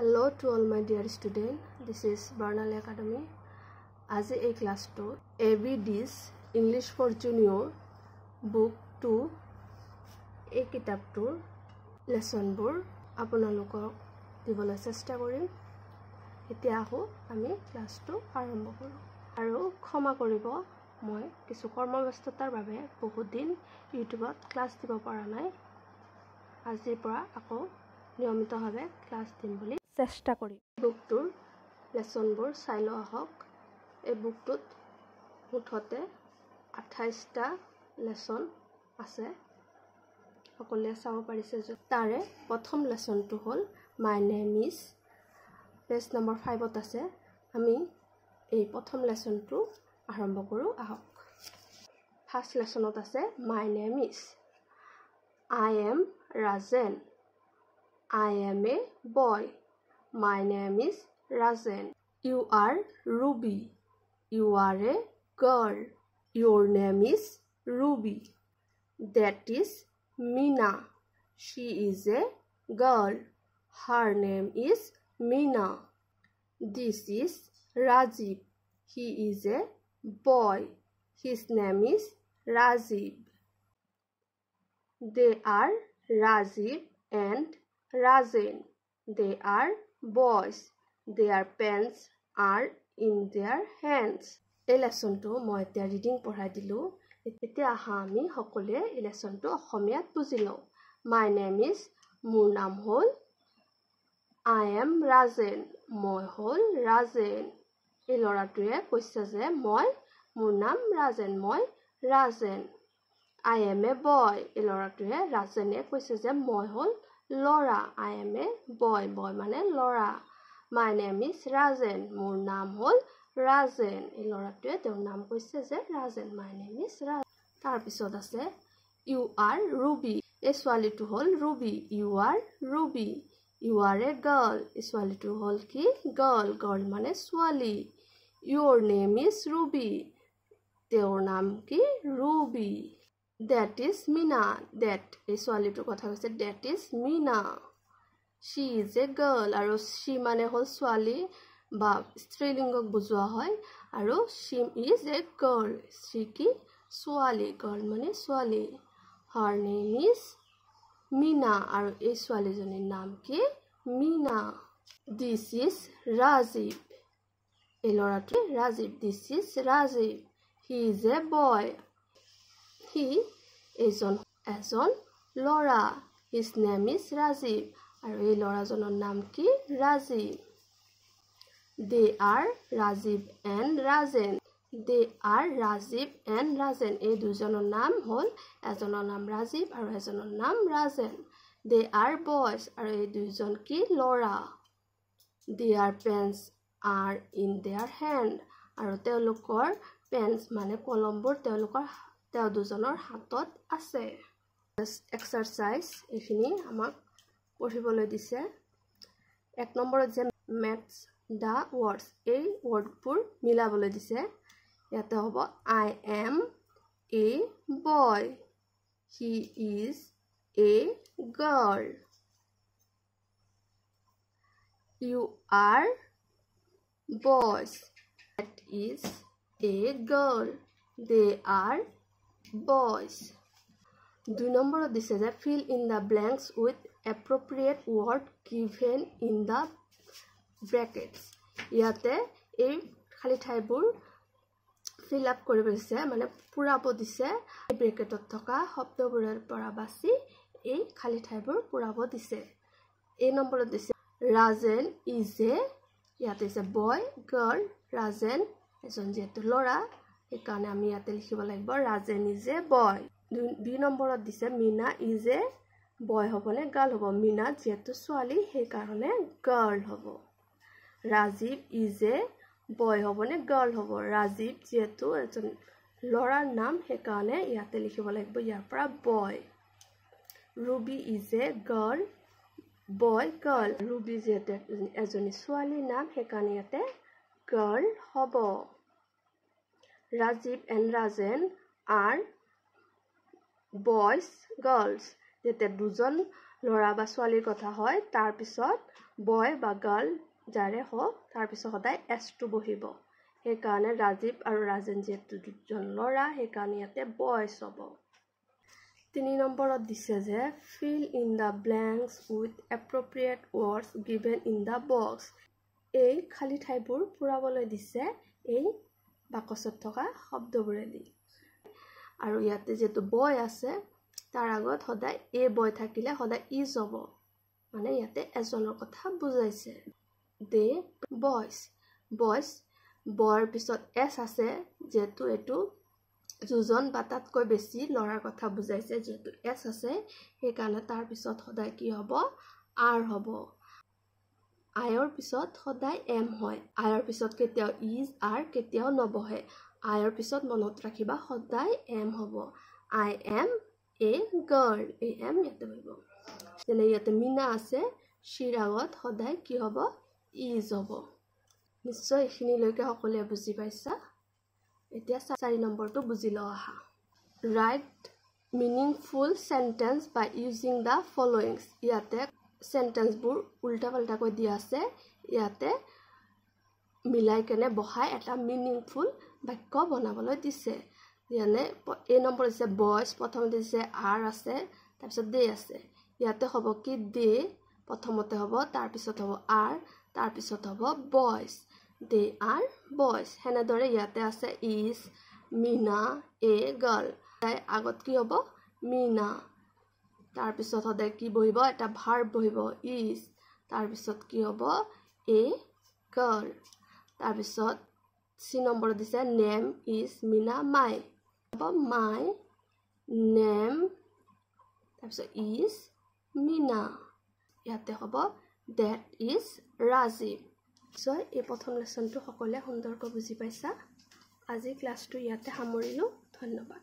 Hello to all my dear students. This is Barnali Academy. As a class 2 ABD's English for Junior book 2 এই কিতাপটোৰ লেসনবোৰ আপোনালোকক দিবলৈ চেষ্টা কৰিম। এতিয়া আহো আমি ক্লাছটো আৰম্ভ কৰোঁ। আৰু ক্ষমা কৰিব, মই কিছু কৰ্মব্যস্ততাৰ বাবে বহুত দিন ইউটিউবত ক্লাছ দিব পৰা নাই। আজিৰ পৰা আকৌ নিয়মিতভাৱে ক্লাছ দিম বুলি চেষ্টা কৰিম। বুকটোৰ লেসনবোৰ চাই লোৱা হওক। এই বুকটোত মুঠতে 28টা লেসন আছে। সকলোৱে চাব পাৰিছে। তাৰে প্ৰথম লেসনটো হ'ল my name is, page number 5ত আছে। আমি এই প্ৰথম লেসনটো আৰম্ভ কৰোঁ আহক। ফাৰ্ষ্ট লেসনত আছে মাই name is, I am Rajen, I am a boy. My name is Rajan. You are Ruby. You are a girl. Your name is Ruby. That is Meena. She is a girl. Her name is Meena. This is Rajiv. He is a boy. His name is Rajiv. They are Rajiv and Rajan. They are boys. Their pens are in their hands. এই লেসনটো মই এতিয়া reading পঢ়াই দিলো। এতিয়া আহা আমি সকলোৱে এই লেসনটো অসমীয়াত বুজি লওঁ। মাই নেম ইজ, মোৰ নাম হ'ল আই এম ৰাজেন, মই হ'ল ৰাজেন। এই ল'ৰাটোৱে কৈছে যে মোৰ নাম ৰাজেন, মই ৰাজেন। আই এম এ বয়, এই ল'ৰাটোৱে ৰাজেনে কৈছে যে মই হ'ল ল'ৰা। আই এম এ বয়, বয় মানে ল'ৰা। মাই নেম ইজ ৰাজেন, মোৰ নাম হ'ল ৰাজেন। এই ল'ৰাটোৱে তেওঁৰ নাম কৈছে যে Rajen. My name is Rajen. তাৰপিছত আছে ইউ আৰ ৰুবি, এই ছোৱালীটো হ'ল Ruby. You are Ruby. You are a girl, এই ছোৱালীটো হ'ল কি গাৰ্ল। গাৰ্ল মানে ছোৱালী। ইউৰ নেম ইজ ৰুবি, তেওঁৰ নাম কি Ruby. That is Meena. That এই ছোৱালীটোৰ কথা কৈছে, that is Meena. She is a girl, আৰু she মানে হ'ল ছোৱালী বা স্ত্ৰীলিংগক বুজোৱা হয়। আৰু she is a girl, she কি ছোৱালী, girl মানে ছোৱালী। Her name is Meena, আৰু এই ছোৱালীজনীৰ নাম কি Meena. This is Rajiv, এই ল'ৰাটো Rajiv. This is Rajiv. He is a boy, he এজন ল'ৰা। His name is Rajiv, আৰু এই ল'ৰাজনৰ নাম কি Rajiv. They are Rajiv and Rajan. They are Rajiv and Rajan. এই দুজনৰ নাম হ'ল, এজনৰ নাম ৰাজীৱ আৰু এজনৰ নাম ৰাজেন। They are boys, আৰু এই দুজন কি ল'ৰা। Their pens are in their hand, আৰু তেওঁলোকৰ পেন্স মানে কলমবোৰ তেওঁ দুজনৰ হাতত আছে। এক্সাৰচাইজ এইখিনি আমাক পঢ়িবলৈ দিছে। 1 নম্বৰত যে মেটছ দ্য ৱৰ্ডছ, এই ৱৰ্ডবোৰ মিলাবলৈ দিছে। ইয়াতে হ'ব I am a boy, he is a girl, you are boys, that is a girl, they are boys. 2 নম্বৰত দিছে যে fill in the blanks with appropriate word given in the brackets. ইয়াতে এই খালি ঠাইবোৰ fill up কৰিব দিছে, মানে পুৰাব দিছে। এই ব্ৰেকেটত থকা শব্দবোৰৰ পৰা বাছি এই খালি ঠাইবোৰ পুৰাব দিছে। এই নম্বৰত দিছে ৰাজেন ইজ এ, ইয়াতে দিছে বয় গাৰ্ল। ৰাজেন এজন যিহেতু ল'ৰা, সেইকাৰণে আমি ইয়াতে লিখিব লাগিব ৰাজেন ইজ এ বয়। 2 নম্বৰত দিছে মীনা ইজ এ বয় হ'বনে গাৰ্ল হ'ব। মীনা যিহেতু ছোৱালী সেইকাৰণে গাৰ্ল হ'ব। ৰাজীৱ ইজ এ বয় হ'বনে গাৰ্ল হ'ব। ৰাজীৱ যিহেতু এজন ল'ৰাৰ নাম সেইকাৰণে ইয়াতে লিখিব লাগিব ইয়াৰ পৰা boy. Ruby is a girl, boy girl. Ruby যিহেতু এজনী ছোৱালীৰ নাম সেইকাৰণে ইয়াতে গাৰ্ল হ'ব। Rajiv and Rajan are boys, girls. যেতিয়া দুজন ল'ৰা বা ছোৱালীৰ কথা হয় তাৰ পিছত বয় বা গাৰ্ল যাৰে হওক তাৰ পিছত সদায় এছটো বহিব সেইকাৰণে ৰাজীৱ আৰু ৰাজেন যিহেতু দুজন ল'ৰা সেইকাৰণে ইয়াতে বয়ছ হ'ব 3 নম্বৰত দিছে যে fill in the blanks with appropriate words given in the box এই খালি ঠাইবোৰ পূৰাবলৈ দিছে এই বাকচত থকা শব্দবোৰেদি আৰু ইয়াতে যেটো বয় আছে তাৰ আগত সদায় এ বয় থাকিলে সদায় ইজ হ'ব মানে ইয়াতে এজনৰ কথা বুজাইছে দে বয়স বয়ৰ পিছত এছ আছে যেটো এটো দুজন বা তাতকৈ বেছি ল'ৰাৰ কথা বুজাইছে যেটো এছ আছে সেইকাৰণে তাৰ পিছত সদায় কি হ'ব আৰ হ'ব আইৰ পিছত সদায় এম হয় আইৰ পিছত কেতিয়াও ইজ আৰ কেতিয়াও নবহে আইৰ পিছত মনত ৰাখিবা সদায় এম হ'ব I am a girl a m ইয়াতে হ'ব যেনে ইয়াতে মিনা আছে শিৰ আগত সদায় কি হ'ব ইজ হ'ব নিশ্চয় এখিনিলৈকে সকলোৱে বুজি পাইছা এতিয়া 4 নম্বৰটো বুজি লও আহা write meaningful sentence by using the followings ইয়াতে sentence বোৰ উল্টা পাল্টা কৈ দিয়া আছে ইয়াতে মিলাই কেনে বহাই এটা meaningful বাক্য বনাবলৈ দিছে যেনে এ নম্বৰ আছে বয়স প্ৰথমতে দিছে আৰ আছে তাৰ পিছত দে আছে ইয়াতে হ'ব কি দে প্ৰথমতে হ'ব তাৰ পিছত হ'ব আৰ তাৰ পিছত হ'ব বয়স they are boys হেনেদৰে ইয়াতে আছে is মিনা a girl তাই আগত কি হ'ব মিনা তাৰ পিছত সদায় কি বহিব এটা ভাৰ্ব বহিব is তাৰ পিছত কি হ'ব a girl তাৰ পিছত সি নম্বৰ দিছে name is মিনা my হ'ব my name তাৰ পিছত is মিনা ইয়াতে হ'ব that is Rajiv So, এই প্ৰথম লেসনটো সকলোৱে সুন্দৰকৈ বুজি পাইছা আজি ক্লাছটো ইয়াতে সামৰিলো ধন্যবাদ